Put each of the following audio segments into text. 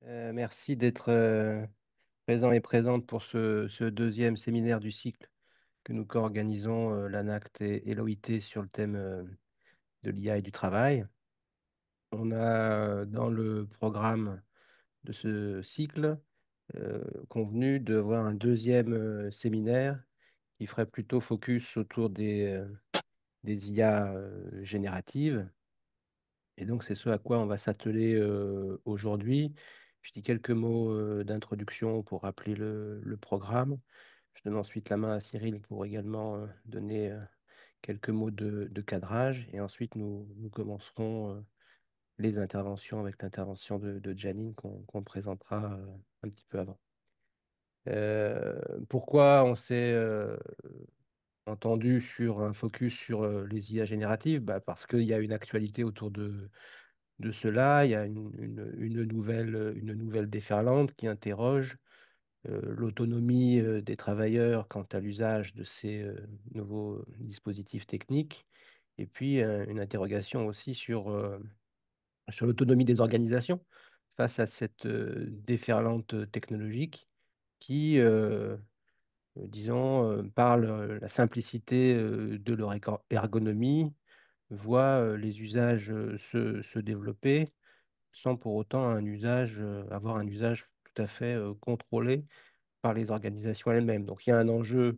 Merci d'être présent et présente pour ce deuxième séminaire du cycle que nous co-organisons, l'ANACT et l'OIT sur le thème de l'IA et du travail. On a dans le programme de ce cycle convenu de voir un deuxième séminaire qui ferait plutôt focus autour des IA génératives. Et donc, c'est ce à quoi on va s'atteler aujourd'hui. Je dis quelques mots d'introduction pour rappeler le programme. Je donne ensuite la main à Cyril pour également donner quelques mots de cadrage. Et ensuite, nous commencerons les interventions avec l'intervention de Janine qu'on présentera un petit peu avant. Euh, Pourquoi on s'est entendu sur un focus sur les IA génératives? Parce qu'il y a une actualité autour de cela. Il y a une nouvelle déferlante qui interroge l'autonomie des travailleurs quant à l'usage de ces nouveaux dispositifs techniques, et puis une interrogation aussi sur l'autonomie des organisations face à cette déferlante technologique qui, disons, parle la simplicité de leur ergonomie, voit les usages se développer sans pour autant avoir un usage tout à fait contrôlé par les organisations elles-mêmes. Donc il y a un enjeu,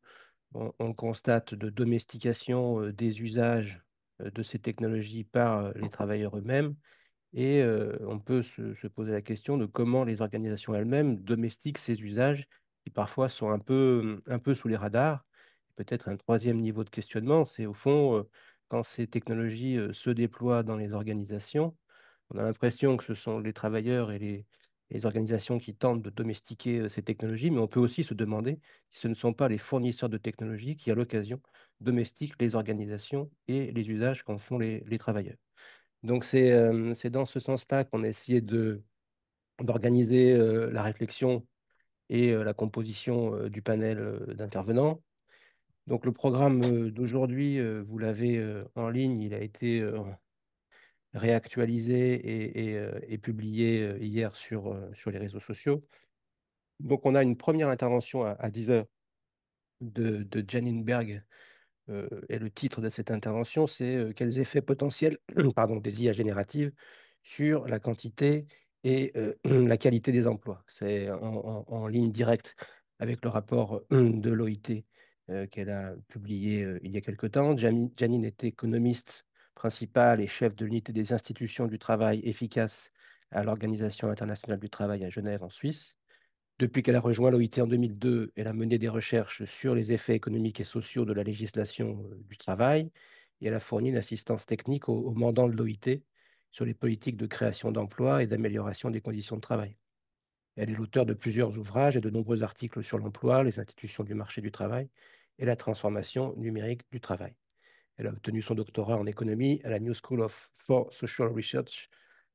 on le constate, de domestication des usages de ces technologies par les travailleurs eux-mêmes. Et on peut se poser la question de comment les organisations elles-mêmes domestiquent ces usages qui parfois sont un peu sous les radars. Peut-être un troisième niveau de questionnement, c'est au fond, quand ces technologies se déploient dans les organisations, on a l'impression que ce sont les travailleurs et les organisations qui tentent de domestiquer ces technologies, mais on peut aussi se demander si ce ne sont pas les fournisseurs de technologies qui, à l'occasion, domestiquent les organisations et les usages qu'en font les travailleurs. Donc c'est dans ce sens-là qu'on a essayé d'organiser la réflexion et la composition du panel d'intervenants. Donc le programme d'aujourd'hui, vous l'avez en ligne, il a été réactualisé et publié hier sur les réseaux sociaux. Donc on a une première intervention à 10 heures de Janine Berg. Et le titre de cette intervention, c'est quels effets potentiels pardon, des IA génératives sur la quantité et la qualité des emplois. C'est en ligne directe avec le rapport de l'OIT qu'elle a publié il y a quelque temps. Janine est économiste principale et chef de l'unité des institutions du travail efficace à l'Organisation internationale du travail à Genève, en Suisse. Depuis qu'elle a rejoint l'OIT en 2002, elle a mené des recherches sur les effets économiques et sociaux de la législation du travail, et elle a fourni une assistance technique aux mandants de l'OIT sur les politiques de création d'emplois et d'amélioration des conditions de travail. Elle est l'auteur de plusieurs ouvrages et de nombreux articles sur l'emploi, les institutions du marché du travail et la transformation numérique du travail. Elle a obtenu son doctorat en économie à la New School for Social Research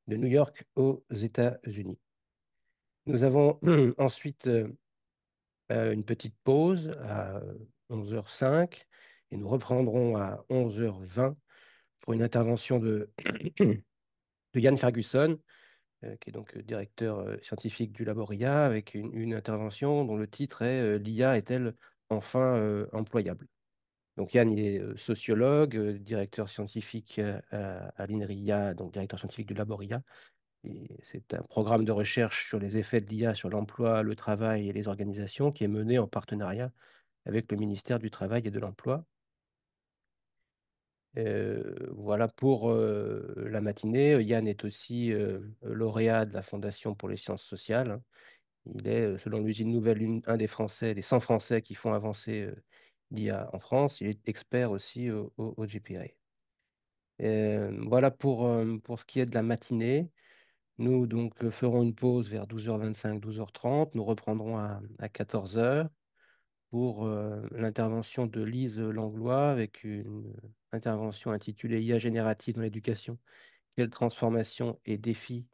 de New York aux États-Unis. Nous avons ensuite une petite pause à 11h05 et nous reprendrons à 11h20 pour une intervention de Yann Ferguson, qui est donc directeur scientifique du Laboria, avec une intervention dont le titre est l'IA est-elle enfin employable? Donc Yann, il est sociologue, directeur scientifique à l'INRIA, donc directeur scientifique du Laboria. C'est un programme de recherche sur les effets de l'IA sur l'emploi, le travail et les organisations qui est mené en partenariat avec le ministère du Travail et de l'Emploi. Voilà pour la matinée. Yann est aussi lauréat de la Fondation pour les sciences sociales, hein. Il est, selon l'usine Nouvelle, un des Français, des 100 Français qui font avancer l'IA en France. Il est expert aussi au GPA. Voilà pour ce qui est de la matinée. Nous donc ferons une pause vers 12h25, 12h30. Nous reprendrons à 14h pour l'intervention de Lise Langlois avec une intervention intitulée IA générative dans l'éducation, quelles transformations et défis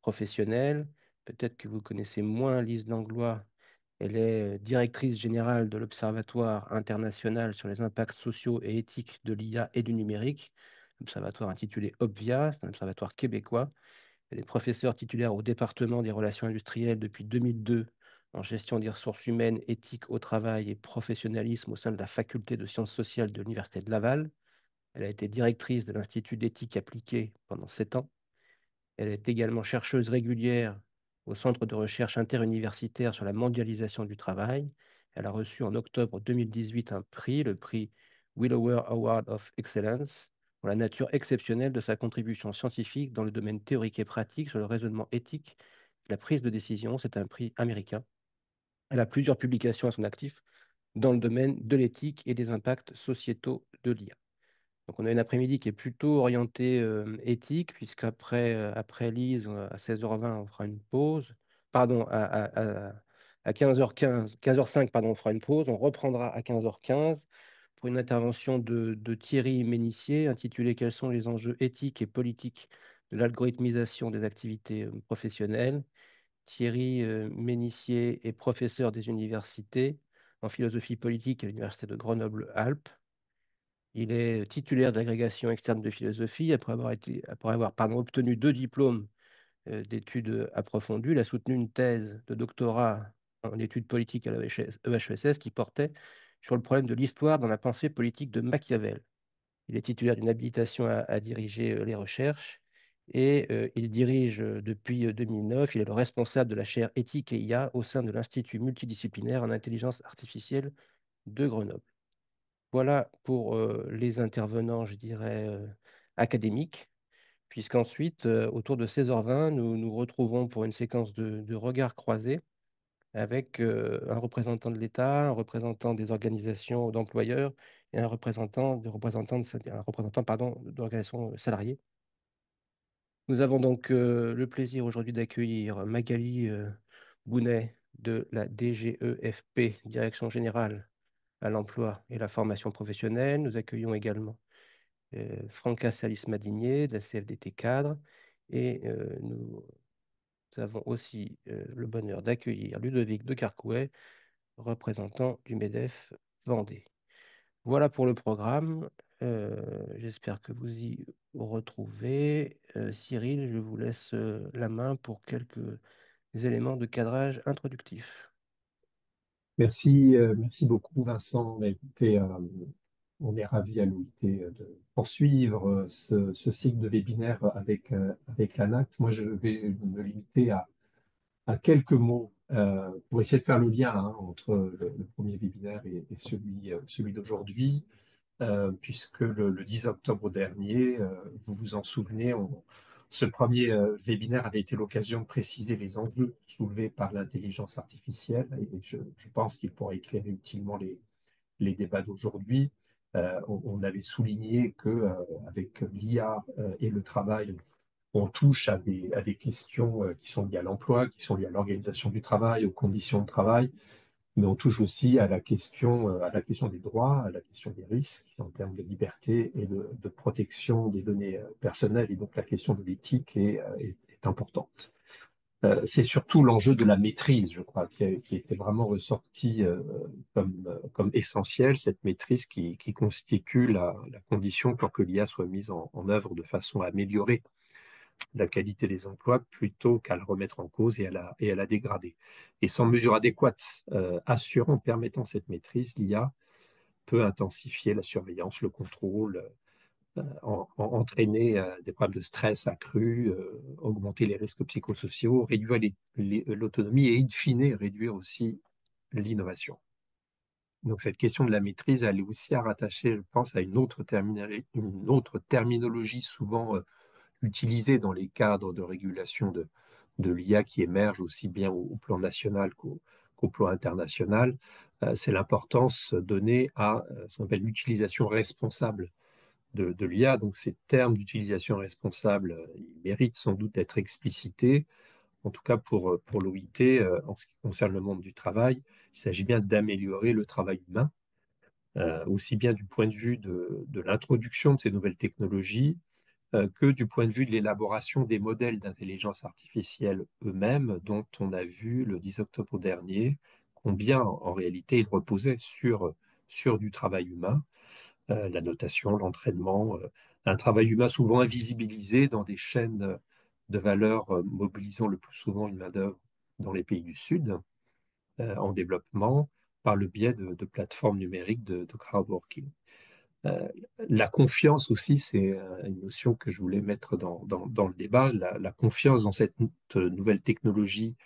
professionnels. Peut-être que vous connaissez moins Lise Langlois. Elle est directrice générale de l'Observatoire international sur les impacts sociaux et éthiques de l'IA et du numérique, observatoire intitulé Obvia, c'est un observatoire québécois. Elle est professeure titulaire au département des relations industrielles depuis 2002 en gestion des ressources humaines, éthique au travail et professionnalisme au sein de la faculté de sciences sociales de l'Université de Laval. Elle a été directrice de l'Institut d'éthique appliquée pendant 7 ans. Elle est également chercheuse régulière au Centre de recherche interuniversitaire sur la mondialisation du travail. Elle a reçu en octobre 2018 un prix, le prix Willower Award of Excellence, pour la nature exceptionnelle de sa contribution scientifique dans le domaine théorique et pratique sur le raisonnement éthique et la prise de décision. C'est un prix américain. Elle a plusieurs publications à son actif dans le domaine de l'éthique et des impacts sociétaux de l'IA. Donc on a une après-midi qui est plutôt orientée éthique, puisqu'après après Lise, à 16h20, on fera une pause. Pardon, à 15h15, 15h05, pardon, on fera une pause. On reprendra à 15h15 pour une intervention de Thierry Ménissier intitulée «Quels sont les enjeux éthiques et politiques de l'algorithmisation des activités professionnelles». Thierry Ménissier est professeur des universités en philosophie politique à l'Université de Grenoble-Alpes. Il est titulaire d'agrégation externe de philosophie après avoir obtenu 2 diplômes d'études approfondies. Il a soutenu une thèse de doctorat en études politiques à l'EHESS qui portait sur le problème de l'histoire dans la pensée politique de Machiavel. Il est titulaire d'une habilitation à diriger les recherches et il dirige depuis 2009, il est le responsable de la chaire éthique et IA au sein de l'Institut multidisciplinaire en intelligence artificielle de Grenoble. Voilà pour les intervenants, je dirais, académiques, puisqu'ensuite, autour de 16h20, nous nous retrouvons pour une séquence de regards croisés avec un représentant de l'État, un représentant des organisations d'employeurs et un représentant, pardon, d'organisations salariées. Nous avons donc le plaisir aujourd'hui d'accueillir Magali Gounet de la DGEFP, Direction générale à l'emploi et la formation professionnelle. Nous accueillons également Franca Salis-Madinier de la CFDT Cadre et nous avons aussi le bonheur d'accueillir Ludovic de Carcouet, représentant du MEDEF Vendée. Voilà pour le programme. J'espère que vous y retrouvez. Cyril, je vous laisse la main pour quelques éléments de cadrage introductif. Merci beaucoup, Vincent. Mais écoutez, on est ravis à l'OIT de poursuivre ce cycle de webinaire avec l'ANACT. Moi, je vais me limiter à quelques mots pour essayer de faire le lien entre le premier webinaire et celui d'aujourd'hui, puisque le 10 octobre dernier, vous vous en souvenez, ce premier webinaire avait été l'occasion de préciser les enjeux soulevés par l'intelligence artificielle, et je pense qu'il pourra éclairer utilement les débats d'aujourd'hui. On avait souligné que avec l'IA et le travail, on touche à des questions qui sont liées à l'emploi, qui sont liées à l'organisation du travail, aux conditions de travail, mais on touche aussi à la question des droits, à la question des risques en termes de liberté et de protection des données personnelles. Et donc la question de l'éthique est importante. C'est surtout l'enjeu de la maîtrise, je crois, qui était vraiment ressorti comme essentiel, cette maîtrise qui constitue la condition pour que l'IA soit mise en œuvre de façon à améliorer la qualité des emplois plutôt qu'à la remettre en cause et à la dégrader. Et sans mesure adéquate, assurant, permettant cette maîtrise, l'IA peut intensifier la surveillance, le contrôle, entraîner des problèmes de stress accrus, augmenter les risques psychosociaux, réduire l'autonomie et, in fine, réduire aussi l'innovation. Donc cette question de la maîtrise, elle est aussi à rattacher, je pense, à une autre terminologie souvent utilisée dans les cadres de régulation de l'IA qui émerge aussi bien au plan national qu'au plan international. C'est l'importance donnée à ce qu'on appelle l'utilisation responsable de l'IA. Donc ces termes d'utilisation responsable, ils méritent sans doute d'être explicités. En tout cas, pour l'OIT, en ce qui concerne le monde du travail, il s'agit bien d'améliorer le travail humain, aussi bien du point de vue de l'introduction de ces nouvelles technologies que du point de vue de l'élaboration des modèles d'intelligence artificielle eux-mêmes, dont on a vu le 10 octobre dernier combien en réalité ils reposaient sur du travail humain, la notation, l'entraînement, un travail humain souvent invisibilisé dans des chaînes de valeur mobilisant le plus souvent une main-d'œuvre dans les pays du Sud en développement par le biais de plateformes numériques de crowdworking. Euh, la confiance aussi, c'est une notion que je voulais mettre dans le débat. La confiance dans cette nouvelle technologie,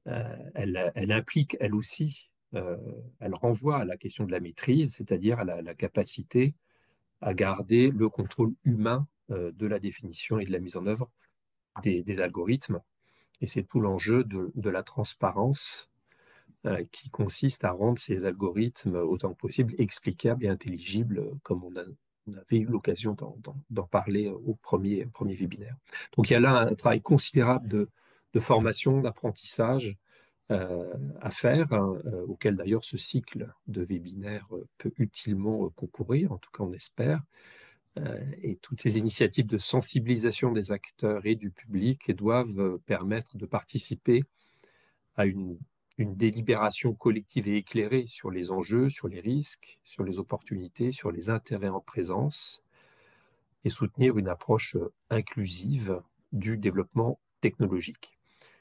elle implique, elle aussi, elle renvoie à la question de la maîtrise, c'est-à-dire à la capacité à garder le contrôle humain de la définition et de la mise en œuvre des algorithmes. Et c'est tout l'enjeu de la transparence qui consiste à rendre ces algorithmes autant que possible explicables et intelligibles, comme on avait eu l'occasion d'en parler au premier webinaire. Donc il y a là un travail considérable de formation, d'apprentissage à faire, hein, auquel d'ailleurs ce cycle de webinaires peut utilement concourir, en tout cas on espère. Et toutes ces initiatives de sensibilisation des acteurs et du public doivent permettre de participer à une délibération collective et éclairée sur les enjeux, sur les risques, sur les opportunités, sur les intérêts en présence, et soutenir une approche inclusive du développement technologique.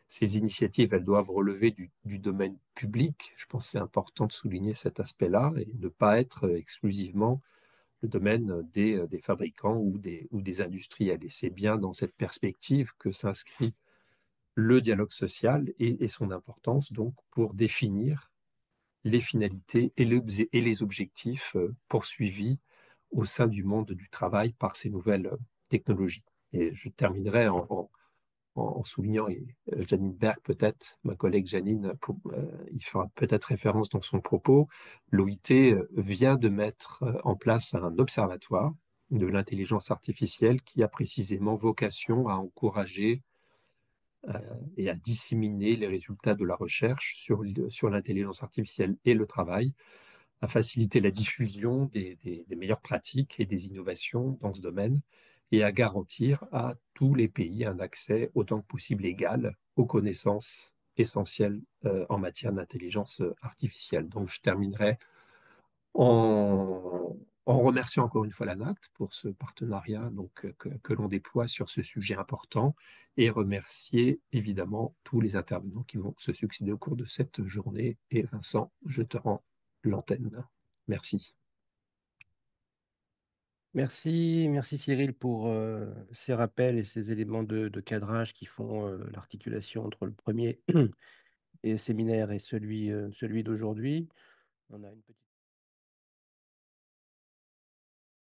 Ces initiatives, elles doivent relever du domaine public. Je pense que c'est important de souligner cet aspect-là et ne pas être exclusivement le domaine des fabricants ou des industriels. Et c'est bien dans cette perspective que s'inscrit le dialogue social et son importance donc pour définir les finalités et les objectifs poursuivis au sein du monde du travail par ces nouvelles technologies. Et je terminerai en soulignant, et Janine Berg peut-être, ma collègue Janine, il fera peut-être référence dans son propos, l'OIT vient de mettre en place un observatoire de l'intelligence artificielle qui a précisément vocation à encourager et à disséminer les résultats de la recherche sur l'intelligence artificielle et le travail, à faciliter la diffusion des meilleures pratiques et des innovations dans ce domaine et à garantir à tous les pays un accès autant que possible égal aux connaissances essentielles en matière d'intelligence artificielle. Donc je terminerai en remerciant encore une fois l'ANACT pour ce partenariat donc, que l'on déploie sur ce sujet important et remercier évidemment tous les intervenants qui vont se succéder au cours de cette journée. Et Vincent, je te rends l'antenne. Merci. Merci, merci Cyril pour ces rappels et ces éléments de cadrage qui font l'articulation entre le premier et séminaire et celui d'aujourd'hui. On a une petite